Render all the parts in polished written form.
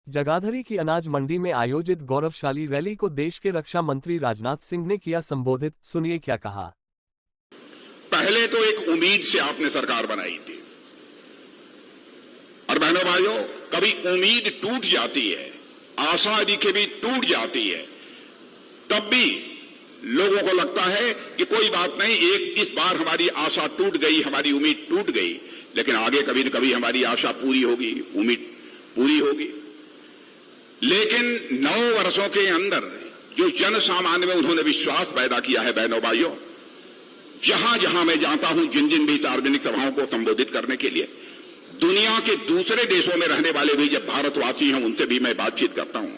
जगाधरी की अनाज मंडी में आयोजित गौरवशाली रैली को देश के रक्षा मंत्री राजनाथ सिंह ने किया संबोधित। सुनिए क्या कहा। पहले तो एक उम्मीद से आपने सरकार बनाई थी और बहनों भाइयों, कभी उम्मीद टूट जाती है, आशा यदि भी टूट जाती है, तब भी लोगों को लगता है कि कोई बात नहीं, इस बार हमारी आशा टूट गई, हमारी उम्मीद टूट गई, लेकिन आगे कभी न कभी हमारी आशा पूरी होगी, उम्मीद पूरी होगी। लेकिन 9 वर्षों के अंदर जो जन सामान्य में उन्होंने विश्वास पैदा किया है, बहनों भाइयों, जहां जहां मैं जाता हूं, जिन जिन भी सार्वजनिक सभाओं को संबोधित करने के लिए, दुनिया के दूसरे देशों में रहने वाले भी जब भारतवासी हैं, उनसे भी मैं बातचीत करता हूं,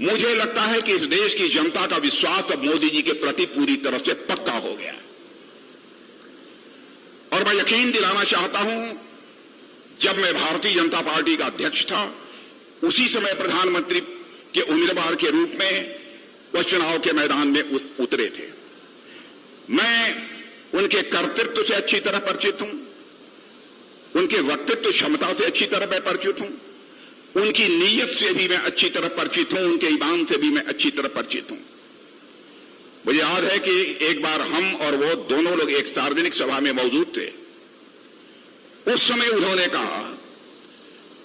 मुझे लगता है कि इस देश की जनता का विश्वास अब मोदी जी के प्रति पूरी तरह से पक्का हो गया। और मैं यकीन दिलाना चाहता हूं, जब मैं भारतीय जनता पार्टी का अध्यक्ष था, उसी समय प्रधानमंत्री के उम्मीदवार के रूप में वह चुनाव के मैदान में उतरे थे। मैं उनके कर्तृत्व से अच्छी तरह परिचित हूं, उनके वक्तृत्व क्षमता से अच्छी तरह मैं परिचित हूं, उनकी नीयत से भी मैं अच्छी तरह परिचित हूं, उनके ईमान से भी मैं अच्छी तरह परिचित हूं। मुझे याद है कि एक बार हम और वो दोनों लोग एक सार्वजनिक सभा में मौजूद थे। उस समय उन्होंने कहा,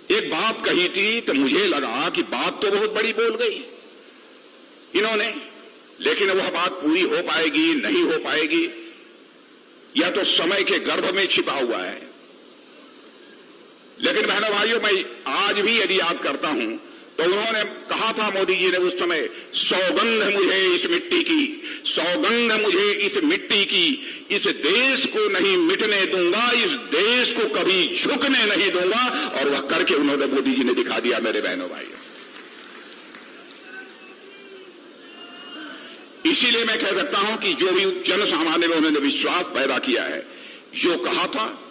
एक बात कही थी, तो मुझे लगा कि बात तो बहुत बड़ी बोल गई इन्होंने, लेकिन वह बात पूरी हो पाएगी नहीं हो पाएगी, या तो समय के गर्भ में छिपा हुआ है। लेकिन बहनों भाइयों, मैं आज भी यदि याद करता हूं, तो उन्होंने कहा था, मोदी जी ने उस समय, सौगंध मुझे इस मिट्टी की, सौगंध मुझे इस मिट्टी की, इस देश को नहीं मिटने दूंगा, इस देश को कभी झुकने नहीं दूंगा। और वह करके उन्होंने, मोदी जी ने दिखा दिया। मेरे बहनों भाइयों, इसीलिए मैं कह सकता हूं कि जो भी जन सामान्य में उन्होंने विश्वास पैदा किया है, जो कहा था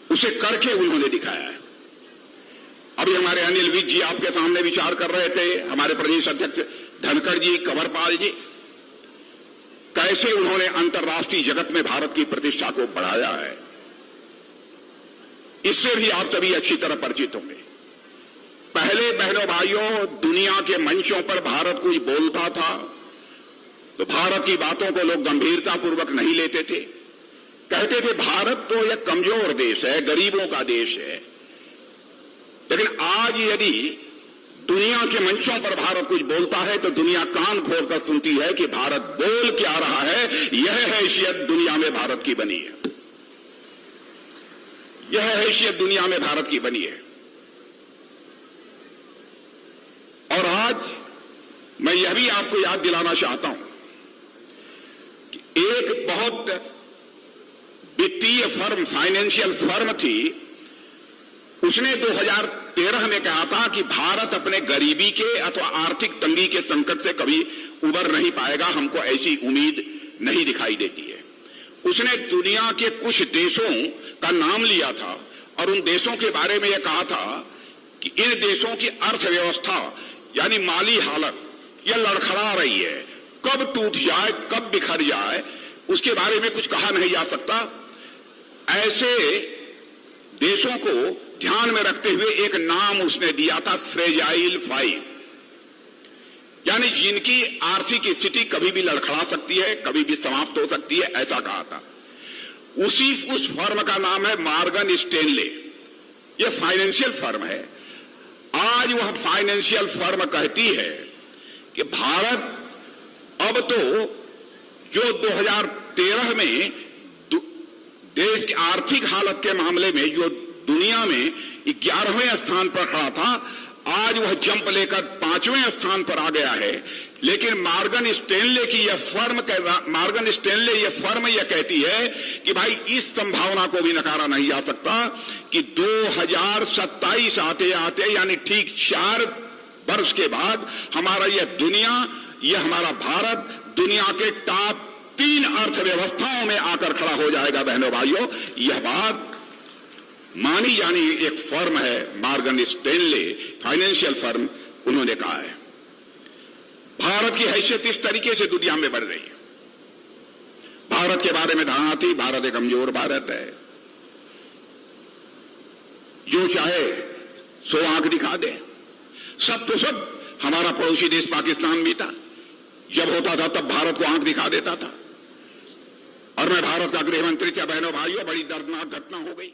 उसे करके उन्होंने दिखाया है। अभी हमारे अनिल विज जी आपके सामने विचार कर रहे थे, हमारे प्रदेश अध्यक्ष धनखड़ जी, कंवरपाल जी, कैसे उन्होंने अंतर्राष्ट्रीय जगत में भारत की प्रतिष्ठा को बढ़ाया है। इससे भी आप सभी अच्छी तरह परिचित होंगे। पहले बहनों भाइयों, दुनिया के मंचों पर भारत कुछ बोलता था तो भारत की बातों को लोग गंभीरतापूर्वक नहीं लेते थे, कहते थे भारत तो एक कमजोर देश है, गरीबों का देश है। लेकिन आज यदि दुनिया के मंचों पर भारत कुछ बोलता है तो दुनिया कान खोलकर सुनती है कि भारत बोल क्या रहा है। यह हैसियत दुनिया में भारत की बनी है, यह हैसियत दुनिया में भारत की बनी है। और आज मैं यह भी आपको याद दिलाना चाहता हूं कि एक बहुत वित्तीय फर्म, फाइनेंशियल फर्म थी, उसने 2013 में कहा था कि भारत अपने गरीबी के अथवा आर्थिक तंगी के संकट से कभी उबर नहीं पाएगा, हमको ऐसी उम्मीद नहीं दिखाई देती है। उसने दुनिया के कुछ देशों का नाम लिया था और उन देशों के बारे में यह कहा था कि इन देशों की अर्थव्यवस्था यानी माली हालत यह लड़खड़ा रही है, कब टूट जाए, कब बिखर जाए, उसके बारे में कुछ कहा नहीं जा सकता। ऐसे देशों को ध्यान में रखते हुए एक नाम उसने दिया था, फ्रेजाइल 5, यानी जिनकी आर्थिक स्थिति कभी भी लड़खड़ा सकती है, कभी भी समाप्त हो सकती है, ऐसा कहा था। उस फर्म का नाम है मॉर्गन स्टैनले। यह फाइनेंशियल फर्म है। आज वह फाइनेंशियल फर्म कहती है कि भारत अब तो जो 2013 में देश की आर्थिक हालत के मामले में जो दुनिया में 11वें स्थान पर खड़ा था, आज वह जंप लेकर 5वें स्थान पर आ गया है। लेकिन मॉर्गन स्टैनले की यह फर्म यह कहती है कि भाई इस संभावना को भी नकारा नहीं जा सकता कि 2027 आते आते यानी ठीक 4 वर्ष के बाद हमारा यह हमारा भारत दुनिया के टॉप 3 अर्थव्यवस्थाओं में आकर खड़ा हो जाएगा। बहनों भाइयों, यह बात मानी जानी एक फर्म है, मॉर्गन स्टैनले फाइनेंशियल फर्म, उन्होंने कहा है। भारत की हैसियत इस तरीके से दुनिया में बढ़ रही है। भारत के बारे में धारणा थी, भारत एक कमजोर भारत है, जो चाहे सो आंख दिखा दे। सब तो सब हमारा पड़ोसी देश पाकिस्तान भी था। जब होता था तब भारत को आंख दिखा देता था। और मैं भारत का गृह मंत्री था। बहनों भाइयों, बड़ी दर्दनाक घटना हो गई।